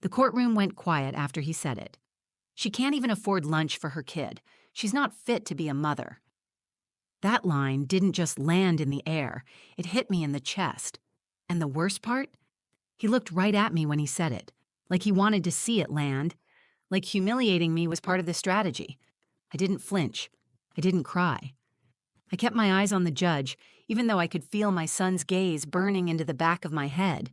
The courtroom went quiet after he said it. She can't even afford lunch for her kid. She's not fit to be a mother. That line didn't just land in the air, it hit me in the chest. And the worst part? He looked right at me when he said it, like he wanted to see it land, like humiliating me was part of the strategy. I didn't flinch. I didn't cry. I kept my eyes on the judge, even though I could feel my son's gaze burning into the back of my head.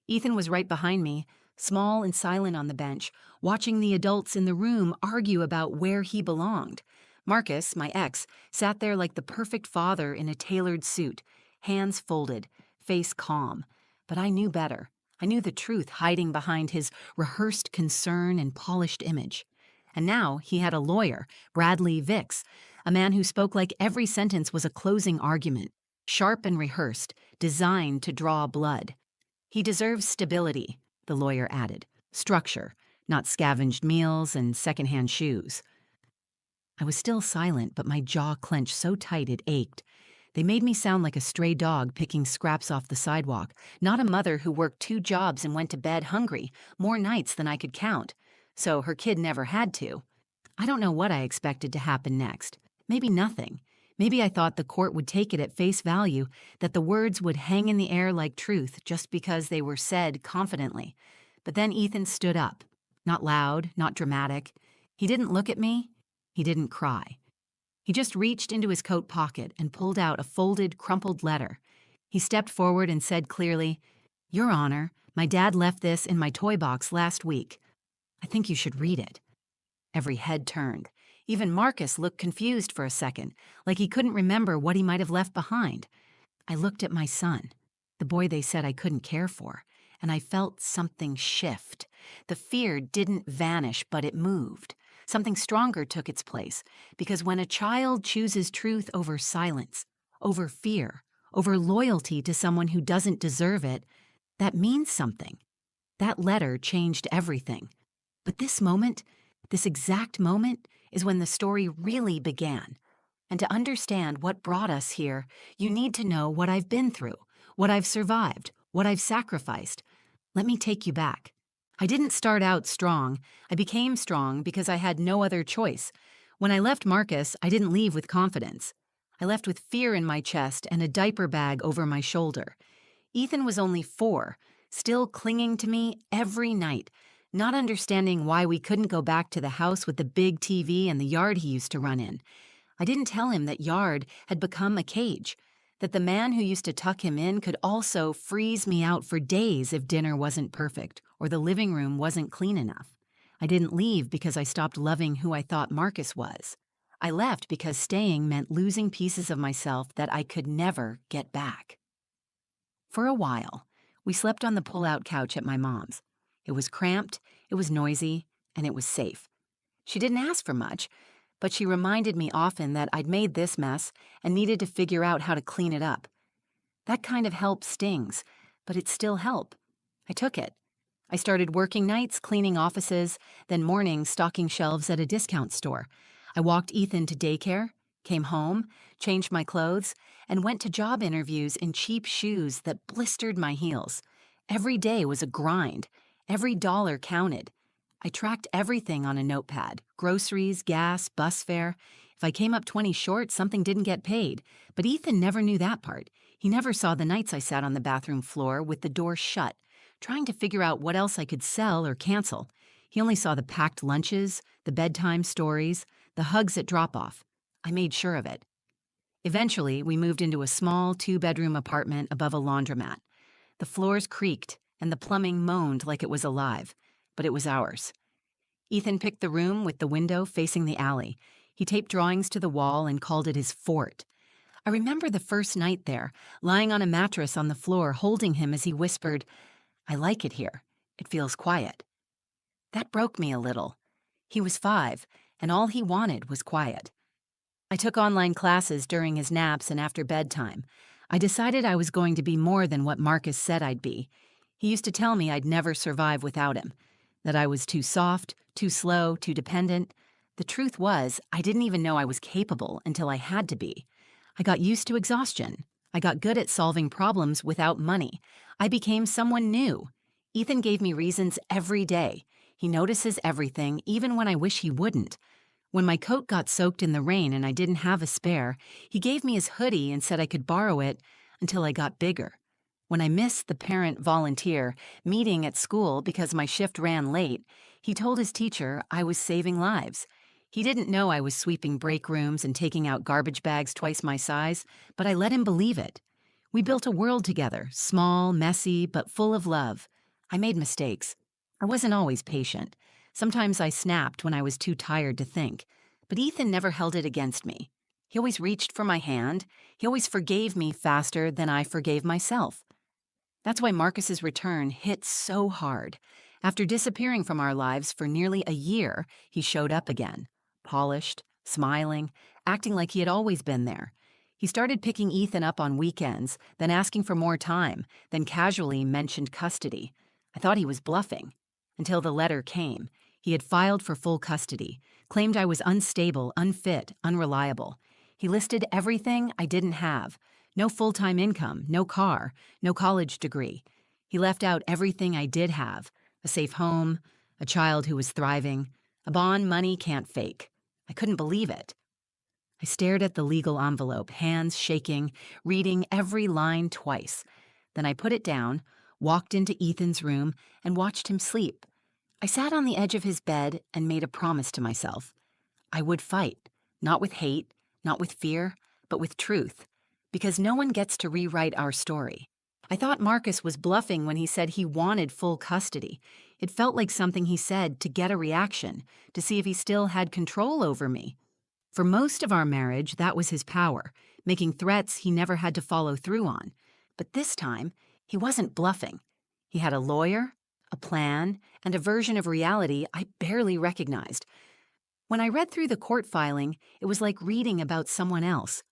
Ethan was right behind me, small and silent on the bench, watching the adults in the room argue about where he belonged. Marcus, my ex, sat there like the perfect father in a tailored suit, hands folded, face calm. But I knew better. I knew the truth hiding behind his rehearsed concern and polished image. And now he had a lawyer, Bradley Vicks, a man who spoke like every sentence was a closing argument, sharp and rehearsed, designed to draw blood. He deserves stability, the lawyer added, structure, not scavenged meals and secondhand shoes. I was still silent, but my jaw clenched so tight it ached. They made me sound like a stray dog picking scraps off the sidewalk, not a mother who worked 2 jobs and went to bed hungry, more nights than I could count. So her kid never had to. I don't know what I expected to happen next. Maybe nothing. Maybe I thought the court would take it at face value, that the words would hang in the air like truth just because they were said confidently. But then Ethan stood up. Not loud, not dramatic. He didn't look at me. He didn't cry. He just reached into his coat pocket and pulled out a folded, crumpled letter. He stepped forward and said clearly, "Your Honor, my dad left this in my toy box last week. I think you should read it." Every head turned. Even Marcus looked confused for a second, like he couldn't remember what he might have left behind. I looked at my son, the boy they said I couldn't care for, and I felt something shift. The fear didn't vanish, but it moved. Something stronger took its place, because when a child chooses truth over silence, over fear, over loyalty to someone who doesn't deserve it, that means something. That letter changed everything. But this moment, this exact moment, is when the story really began. And to understand what brought us here, you need to know what I've been through, what I've survived, what I've sacrificed. Let me take you back. I didn't start out strong. I became strong because I had no other choice. When I left Marcus, I didn't leave with confidence. I left with fear in my chest and a diaper bag over my shoulder. Ethan was only 4, still clinging to me every night, not understanding why we couldn't go back to the house with the big TV and the yard he used to run in. I didn't tell him that yard had become a cage, that the man who used to tuck him in could also freeze me out for days if dinner wasn't perfect or the living room wasn't clean enough. I didn't leave because I stopped loving who I thought Marcus was. I left because staying meant losing pieces of myself that I could never get back. For a while, we slept on the pull-out couch at my mom's. It was cramped, it was noisy, and it was safe. She didn't ask for much, but she reminded me often that I'd made this mess and needed to figure out how to clean it up. That kind of help stings, but it's still help. I took it. I started working nights cleaning offices, then mornings stocking shelves at a discount store. I walked Ethan to daycare, came home, changed my clothes, and went to job interviews in cheap shoes that blistered my heels. Every day was a grind. Every dollar counted. I tracked everything on a notepad: groceries, gas, bus fare. If I came up 20 short, something didn't get paid. But Ethan never knew that part. He never saw the nights I sat on the bathroom floor with the door shut, trying to figure out what else I could sell or cancel. He only saw the packed lunches, the bedtime stories, the hugs at drop-off. I made sure of it. Eventually, we moved into a small 2-bedroom apartment above a laundromat. The floors creaked, and the plumbing moaned like it was alive, but it was ours. Ethan picked the room with the window facing the alley. He taped drawings to the wall and called it his fort. I remember the first night there, lying on a mattress on the floor, holding him as he whispered, "I like it here. It feels quiet." That broke me a little. He was 5, and all he wanted was quiet. I took online classes during his naps and after bedtime. I decided I was going to be more than what Marcus said I'd be. He used to tell me I'd never survive without him, that I was too soft, too slow, too dependent. The truth was, I didn't even know I was capable until I had to be. I got used to exhaustion. I got good at solving problems without money. I became someone new. Ethan gave me reasons every day. He notices everything, even when I wish he wouldn't. When my coat got soaked in the rain and I didn't have a spare, he gave me his hoodie and said I could borrow it until I got bigger. When I missed the parent-volunteer meeting at school because my shift ran late, he told his teacher I was saving lives. He didn't know I was sweeping break rooms and taking out garbage bags twice my size, but I let him believe it. We built a world together, small, messy, but full of love. I made mistakes. I wasn't always patient. Sometimes I snapped when I was too tired to think. But Ethan never held it against me. He always reached for my hand. He always forgave me faster than I forgave myself. That's why Marcus's return hit so hard. After disappearing from our lives for nearly a year, he showed up again, polished, smiling, acting like he had always been there. He started picking Ethan up on weekends, then asking for more time, then casually mentioned custody. I thought he was bluffing. Until the letter came. He had filed for full custody, claimed I was unstable, unfit, unreliable. He listed everything I didn't have. No full-time income, no car, no college degree. He left out everything I did have: a safe home, a child who was thriving, a bond money can't fake. I couldn't believe it. I stared at the legal envelope, hands shaking, reading every line twice. Then I put it down, walked into Ethan's room, and watched him sleep. I sat on the edge of his bed and made a promise to myself. I would fight, not with hate, not with fear, but with truth, because no one gets to rewrite our story. I thought Marcus was bluffing when he said he wanted full custody. It felt like something he said to get a reaction, to see if he still had control over me. For most of our marriage, that was his power, making threats he never had to follow through on. But this time, he wasn't bluffing. He had a lawyer, a plan, and a version of reality I barely recognized. When I read through the court filing, it was like reading about someone else.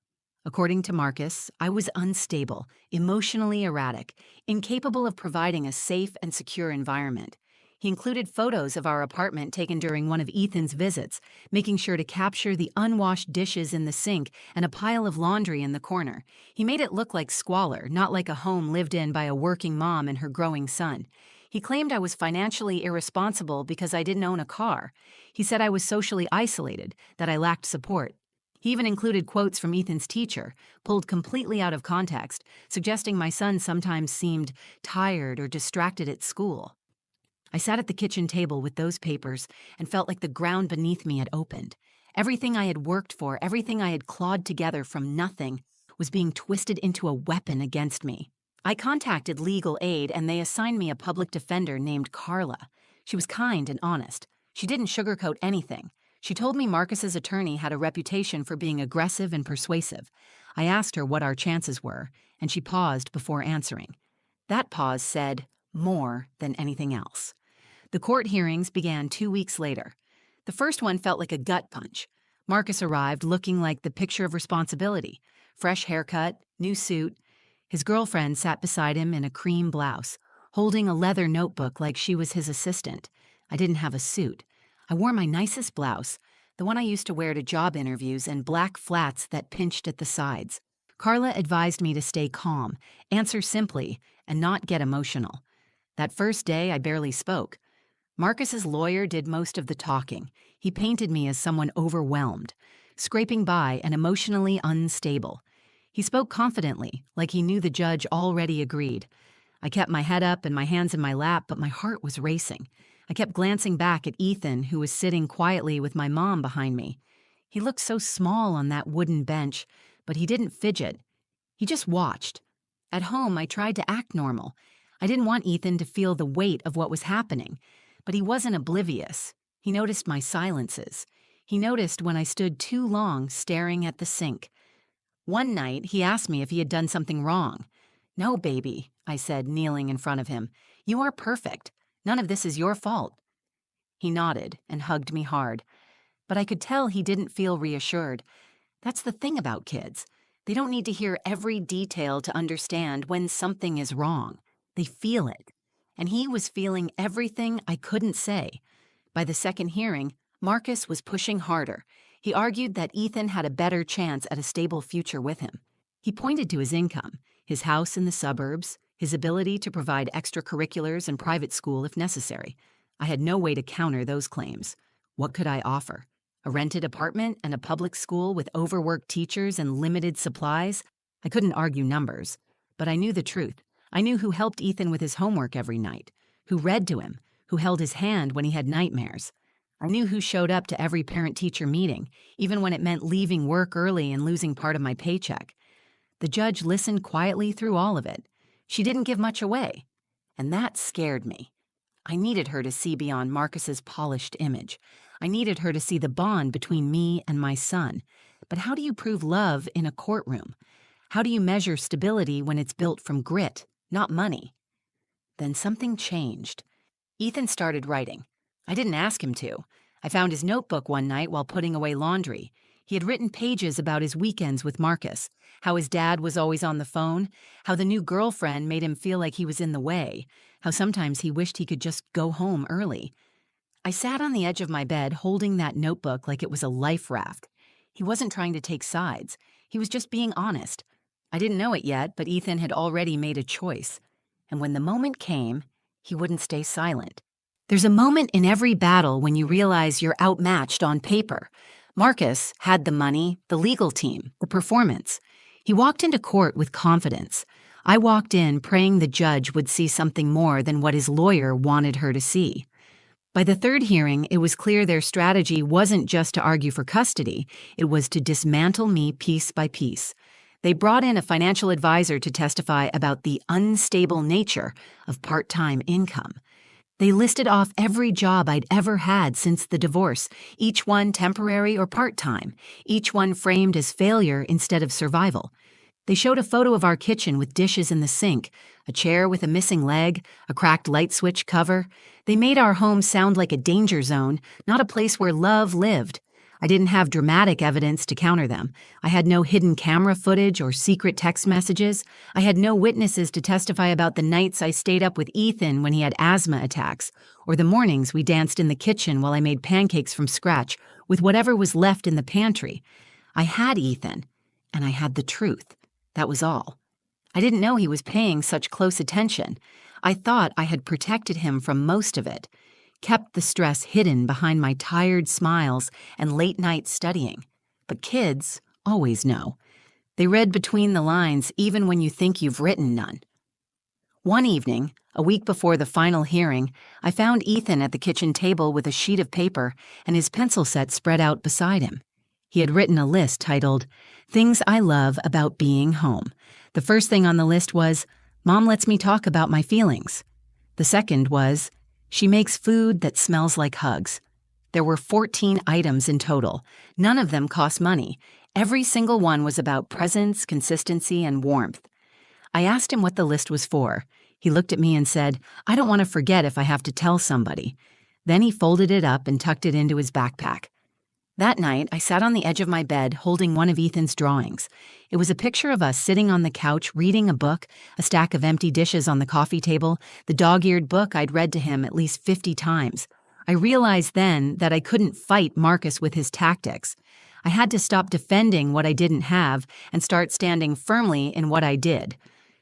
According to Marcus, I was unstable, emotionally erratic, incapable of providing a safe and secure environment. He included photos of our apartment taken during one of Ethan's visits, making sure to capture the unwashed dishes in the sink and a pile of laundry in the corner. He made it look like squalor, not like a home lived in by a working mom and her growing son. He claimed I was financially irresponsible because I didn't own a car. He said I was socially isolated, that I lacked support. He even included quotes from Ethan's teacher, pulled completely out of context, suggesting my son sometimes seemed tired or distracted at school. I sat at the kitchen table with those papers and felt like the ground beneath me had opened. Everything I had worked for, everything I had clawed together from nothing, was being twisted into a weapon against me. I contacted legal aid and they assigned me a public defender named Carla. She was kind and honest. She didn't sugarcoat anything. She told me Marcus's attorney had a reputation for being aggressive and persuasive. I asked her what our chances were, and she paused before answering. That pause said more than anything else. The court hearings began 2 weeks later. The first one felt like a gut punch. Marcus arrived looking like the picture of responsibility. Fresh haircut, new suit. His girlfriend sat beside him in a cream blouse, holding a leather notebook like she was his assistant. I didn't have a suit. I wore my nicest blouse, the one I used to wear to job interviews, and black flats that pinched at the sides. Carla advised me to stay calm, answer simply, and not get emotional. That first day, I barely spoke. Marcus's lawyer did most of the talking. He painted me as someone overwhelmed, scraping by and emotionally unstable. He spoke confidently, like he knew the judge already agreed. I kept my head up and my hands in my lap, but my heart was racing. I kept glancing back at Ethan, who was sitting quietly with my mom behind me. He looked so small on that wooden bench, but he didn't fidget. He just watched. At home, I tried to act normal. I didn't want Ethan to feel the weight of what was happening, but he wasn't oblivious. He noticed my silences. He noticed when I stood too long staring at the sink. One night, he asked me if he had done something wrong. "No, baby," I said, kneeling in front of him. "You are perfect. None of this is your fault." He nodded and hugged me hard, but I could tell he didn't feel reassured. That's the thing about kids. They don't need to hear every detail to understand when something is wrong. They feel it. And he was feeling everything I couldn't say. By the second hearing, Marcus was pushing harder. He argued that Ethan had a better chance at a stable future with him. He pointed to his income, his house in the suburbs, his ability to provide extracurriculars and private school if necessary. I had no way to counter those claims. What could I offer? A rented apartment and a public school with overworked teachers and limited supplies? I couldn't argue numbers, but I knew the truth. I knew who helped Ethan with his homework every night, who read to him, who held his hand when he had nightmares. I knew who showed up to every parent-teacher meeting, even when it meant leaving work early and losing part of my paycheck. The judge listened quietly through all of it. She didn't give much away, and that scared me. I needed her to see beyond Marcus's polished image. I needed her to see the bond between me and my son. But how do you prove love in a courtroom? How do you measure stability when it's built from grit, not money? Then something changed. Ethan started writing. I didn't ask him to. I found his notebook one night while putting away laundry. He had written pages about his weekends with Marcus, how his dad was always on the phone, how the new girlfriend made him feel like he was in the way, how sometimes he wished he could just go home early. I sat on the edge of my bed holding that notebook like it was a life raft. He wasn't trying to take sides. He was just being honest. I didn't know it yet, but Ethan had already made a choice. And when the moment came, he wouldn't stay silent. There's a moment in every battle when you realize you're outmatched on paper. Marcus had the money, the legal team, the performance. He walked into court with confidence. I walked in praying the judge would see something more than what his lawyer wanted her to see. By the third hearing, it was clear their strategy wasn't just to argue for custody, it was to dismantle me piece by piece. They brought in a financial advisor to testify about the unstable nature of part-time income. They listed off every job I'd ever had since the divorce, each one temporary or part-time, each one framed as failure instead of survival. They showed a photo of our kitchen with dishes in the sink, a chair with a missing leg, a cracked light switch cover. They made our home sound like a danger zone, not a place where love lived. I didn't have dramatic evidence to counter them. I had no hidden camera footage or secret text messages. I had no witnesses to testify about the nights I stayed up with Ethan when he had asthma attacks, or the mornings we danced in the kitchen while I made pancakes from scratch with whatever was left in the pantry. I had Ethan, and I had the truth. That was all. I didn't know he was paying such close attention. I thought I had protected him from most of it, kept the stress hidden behind my tired smiles and late-night studying. But kids always know. They read between the lines even when you think you've written none. One evening, a week before the final hearing, I found Ethan at the kitchen table with a sheet of paper and his pencil set spread out beside him. He had written a list titled, "Things I Love About Being Home." The first thing on the list was, "Mom lets me talk about my feelings." The second was, "She makes food that smells like hugs." There were 14 items in total. None of them cost money. Every single one was about presence, consistency, and warmth. I asked him what the list was for. He looked at me and said, "I don't want to forget if I have to tell somebody." Then he folded it up and tucked it into his backpack. That night, I sat on the edge of my bed holding one of Ethan's drawings. It was a picture of us sitting on the couch reading a book, a stack of empty dishes on the coffee table, the dog-eared book I'd read to him at least 50 times. I realized then that I couldn't fight Marcus with his tactics. I had to stop defending what I didn't have and start standing firmly in what I did.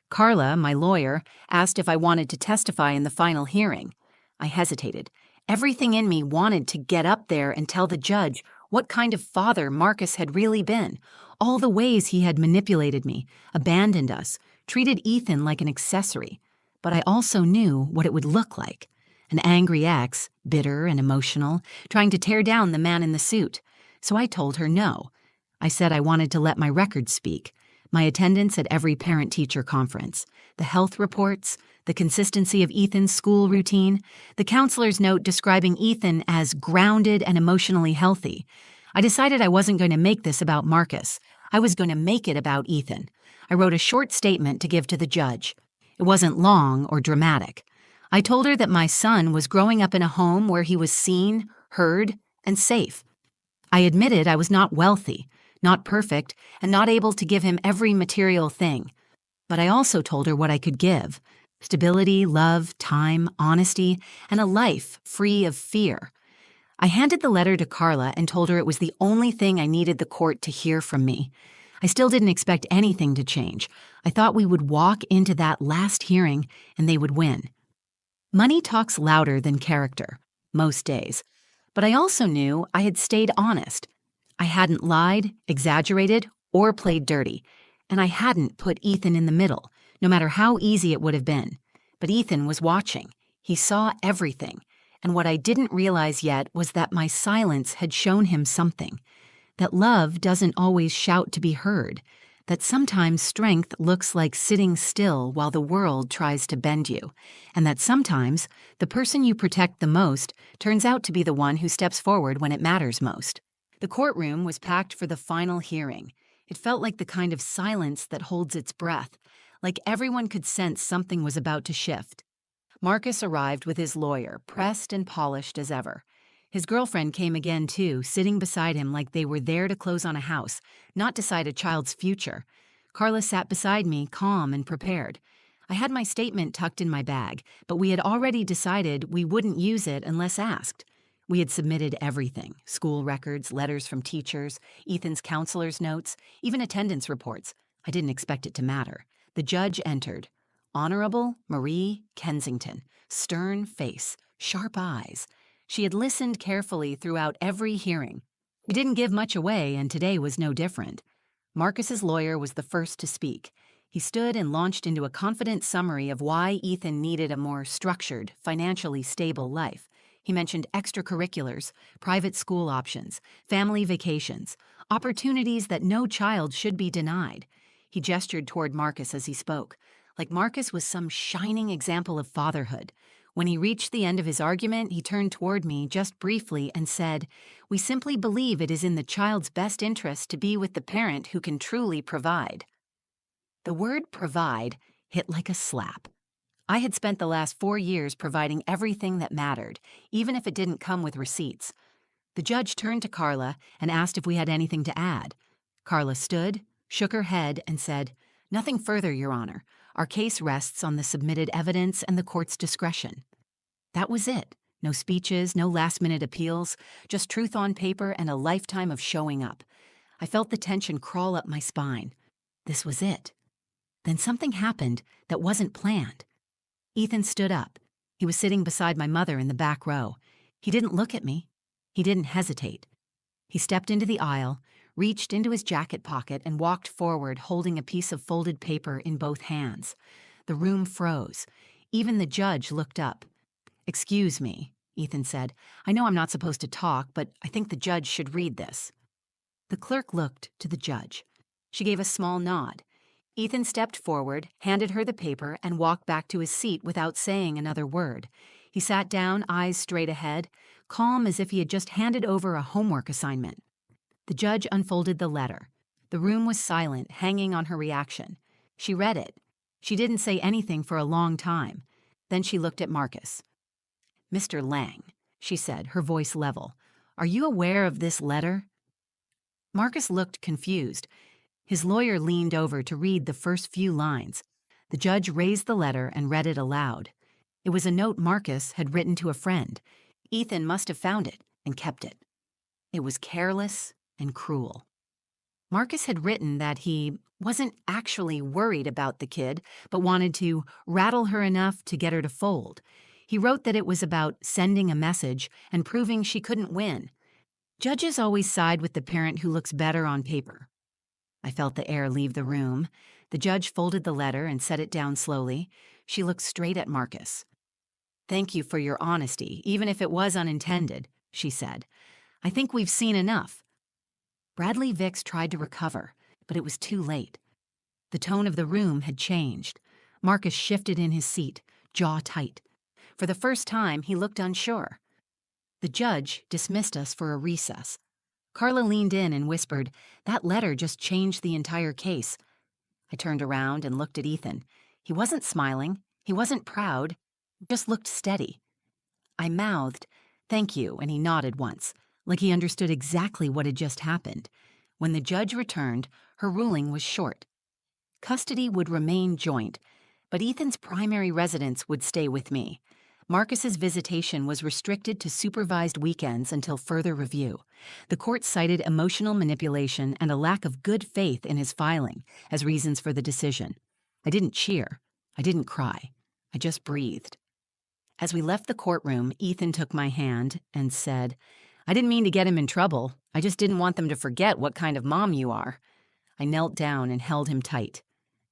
Carla, my lawyer, asked if I wanted to testify in the final hearing. I hesitated. Everything in me wanted to get up there and tell the judge what kind of father Marcus had really been, all the ways he had manipulated me, abandoned us, treated Ethan like an accessory. But I also knew what it would look like. An angry ex, bitter and emotional, trying to tear down the man in the suit. So I told her no. I said I wanted to let my record speak. My attendance at every parent-teacher conference, the health reports, the consistency of Ethan's school routine, the counselor's note describing Ethan as grounded and emotionally healthy. I decided I wasn't going to make this about Marcus. I was going to make it about Ethan. I wrote a short statement to give to the judge. It wasn't long or dramatic. I told her that my son was growing up in a home where he was seen, heard, and safe. I admitted I was not wealthy, not perfect, and not able to give him every material thing. But I also told her what I could give: stability, love, time, honesty, and a life free of fear. I handed the letter to Carla and told her it was the only thing I needed the court to hear from me. I still didn't expect anything to change. I thought we would walk into that last hearing and they would win. Money talks louder than character, most days. But I also knew I had stayed honest. I hadn't lied, exaggerated, or played dirty. And I hadn't put Ethan in the middle, no matter how easy it would have been. But Ethan was watching. He saw everything. And what I didn't realize yet was that my silence had shown him something. That love doesn't always shout to be heard. That sometimes strength looks like sitting still while the world tries to bend you. And that sometimes the person you protect the most turns out to be the one who steps forward when it matters most. The courtroom was packed for the final hearing. It felt like the kind of silence that holds its breath, like everyone could sense something was about to shift. Marcus arrived with his lawyer, pressed and polished as ever. His girlfriend came again, too, sitting beside him like they were there to close on a house, not decide a child's future. Carla sat beside me, calm and prepared. I had my statement tucked in my bag, but we had already decided we wouldn't use it unless asked. We had submitted everything: school records, letters from teachers, Ethan's counselor's notes, even attendance reports. I didn't expect it to matter. The judge entered. Honorable Marie Kensington, stern face, sharp eyes. She had listened carefully throughout every hearing. We didn't give much away, and today was no different. Marcus's lawyer was the first to speak. He stood and launched into a confident summary of why Ethan needed a more structured, financially stable life. He mentioned extracurriculars, private school options, family vacations, opportunities that no child should be denied. He gestured toward Marcus as he spoke, like Marcus was some shining example of fatherhood. When he reached the end of his argument, he turned toward me just briefly and said, "We simply believe it is in the child's best interest to be with the parent who can truly provide." The word provide hit like a slap. I had spent the last 4 years providing everything that mattered, even if it didn't come with receipts. The judge turned to Carla and asked if we had anything to add. Carla stood, shook her head, and said, "Nothing further, Your Honor. Our case rests on the submitted evidence and the court's discretion." That was it. No speeches, no last-minute appeals, just truth on paper and a lifetime of showing up. I felt the tension crawl up my spine. This was it. Then something happened that wasn't planned. Ethan stood up. He was sitting beside my mother in the back row. He didn't look at me. He didn't hesitate. He stepped into the aisle, reached into his jacket pocket, and walked forward holding a piece of folded paper in both hands. The room froze. Even the judge looked up. "Excuse me," Ethan said. "I know I'm not supposed to talk, but I think the judge should read this." The clerk looked to the judge. She gave a small nod. Ethan stepped forward, handed her the paper, and walked back to his seat without saying another word. He sat down, eyes straight ahead, calm as if he had just handed over a homework assignment. The judge unfolded the letter. The room was silent, hanging on her reaction. She read it. She didn't say anything for a long time. Then she looked at Marcus. "Mr. Lang," she said, her voice level, "are you aware of this letter?" Marcus looked confused. His lawyer leaned over to read the first few lines. The judge raised the letter and read it aloud. It was a note Marcus had written to a friend. Ethan must have found it and kept it. It was careless and cruel. Marcus had written that he wasn't actually worried about the kid, but wanted to rattle her enough to get her to fold. He wrote that it was about sending a message and proving she couldn't win. Judges always side with the parent who looks better on paper. I felt the air leave the room. The judge folded the letter and set it down slowly. She looked straight at Marcus. "Thank you for your honesty, even if it was unintended," she said. "I think we've seen enough." Bradley Vicks tried to recover, but it was too late. The tone of the room had changed. Marcus shifted in his seat, jaw tight. For the first time, he looked unsure. The judge dismissed us for a recess. Carla leaned in and whispered, "That letter just changed the entire case." I turned around and looked at Ethan. He wasn't smiling. He wasn't proud. He just looked steady. I mouthed, "Thank you," and he nodded once, like he understood exactly what had just happened. When the judge returned, her ruling was short. Custody would remain joint, but Ethan's primary residence would stay with me. Marcus's visitation was restricted to supervised weekends until further review. The court cited emotional manipulation and a lack of good faith in his filing as reasons for the decision. I didn't cheer. I didn't cry. I just breathed. As we left the courtroom, Ethan took my hand and said, "I didn't mean to get him in trouble. I just didn't want them to forget what kind of mom you are." I knelt down and held him tight.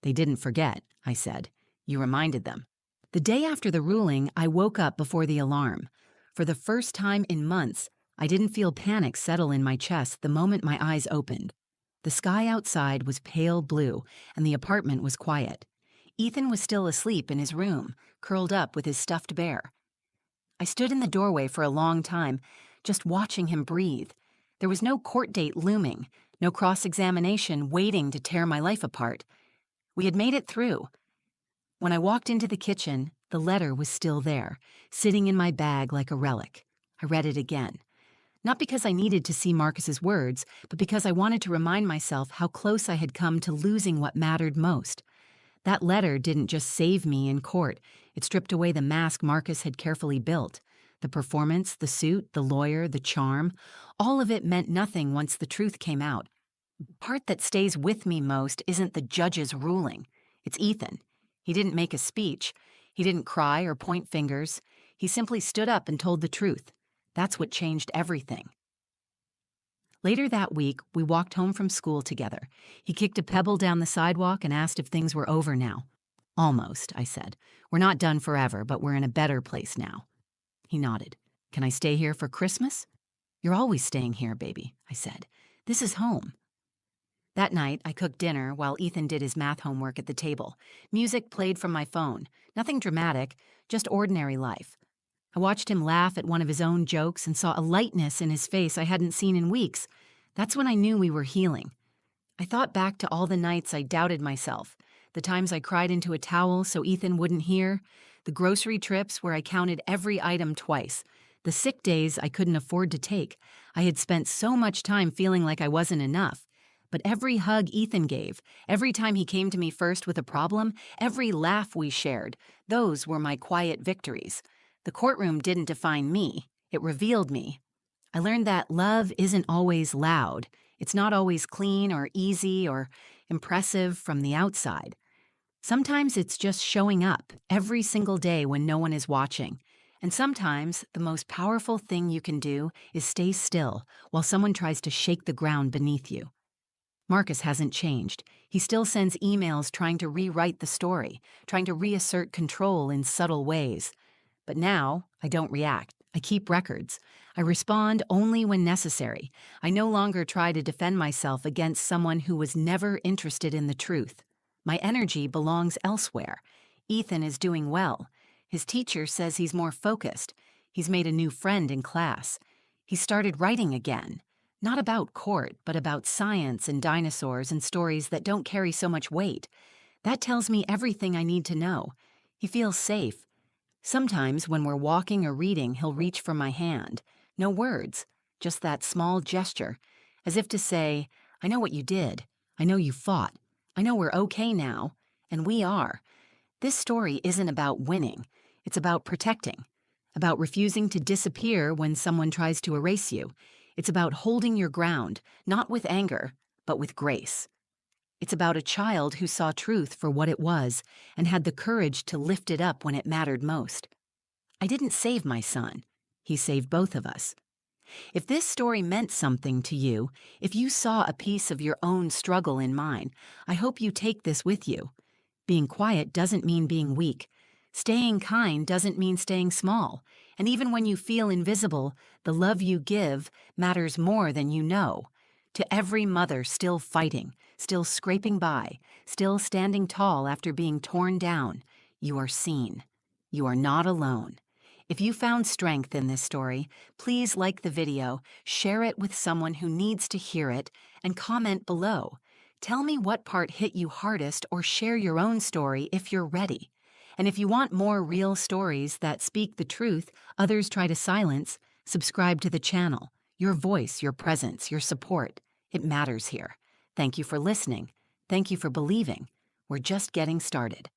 "They didn't forget," I said. "You reminded them." The day after the ruling, I woke up before the alarm. For the first time in months, I didn't feel panic settle in my chest the moment my eyes opened. The sky outside was pale blue, and the apartment was quiet. Ethan was still asleep in his room, curled up with his stuffed bear. I stood in the doorway for a long time, just watching him breathe. There was no court date looming, no cross-examination waiting to tear my life apart. We had made it through. When I walked into the kitchen, the letter was still there, sitting in my bag like a relic. I read it again. Not because I needed to see Marcus's words, but because I wanted to remind myself how close I had come to losing what mattered most. That letter didn't just save me in court. It stripped away the mask Marcus had carefully built. The performance, the suit, the lawyer, the charm, all of it meant nothing once the truth came out. The part that stays with me most isn't the judge's ruling. It's Ethan. He didn't make a speech. He didn't cry or point fingers. He simply stood up and told the truth. That's what changed everything. Later that week, we walked home from school together. He kicked a pebble down the sidewalk and asked if things were over now. "Almost," I said. "We're not done forever, but we're in a better place now." He nodded. "Can I stay here for Christmas?" "You're always staying here, baby," I said. "This is home." That night, I cooked dinner while Ethan did his math homework at the table. Music played from my phone. Nothing dramatic, just ordinary life. I watched him laugh at one of his own jokes and saw a lightness in his face I hadn't seen in weeks. That's when I knew we were healing. I thought back to all the nights I doubted myself, the times I cried into a towel so Ethan wouldn't hear, the grocery trips where I counted every item twice, the sick days I couldn't afford to take. I had spent so much time feeling like I wasn't enough. But every hug Ethan gave, every time he came to me first with a problem, every laugh we shared, those were my quiet victories. The courtroom didn't define me, it revealed me. I learned that love isn't always loud. It's not always clean or easy or impressive from the outside. Sometimes it's just showing up every single day when no one is watching. And sometimes the most powerful thing you can do is stay still while someone tries to shake the ground beneath you. Marcus hasn't changed. He still sends emails trying to rewrite the story, trying to reassert control in subtle ways. But now, I don't react. I keep records. I respond only when necessary. I no longer try to defend myself against someone who was never interested in the truth. My energy belongs elsewhere. Ethan is doing well. His teacher says he's more focused. He's made a new friend in class. He started writing again. Not about court, but about science and dinosaurs and stories that don't carry so much weight. That tells me everything I need to know. He feels safe. Sometimes when we're walking or reading, he'll reach for my hand. No words, just that small gesture, as if to say, "I know what you did. I know you fought. I know we're okay now." And we are. This story isn't about winning. It's about protecting. About refusing to disappear when someone tries to erase you. It's about holding your ground, not with anger, but with grace. It's about a child who saw truth for what it was and had the courage to lift it up when it mattered most. I didn't save my son. He saved both of us. If this story meant something to you, if you saw a piece of your own struggle in mine, I hope you take this with you. Being quiet doesn't mean being weak. Staying kind doesn't mean staying small. And even when you feel invisible, the love you give matters more than you know. To every mother still fighting, still scraping by, still standing tall after being torn down, you are seen. You are not alone. If you found strength in this story, please like the video, share it with someone who needs to hear it, and comment below. Tell me what part hit you hardest or share your own story if you're ready. And if you want more real stories that speak the truth others try to silence, subscribe to the channel. Your voice, your presence, your support. It matters here. Thank you for listening. Thank you for believing. We're just getting started.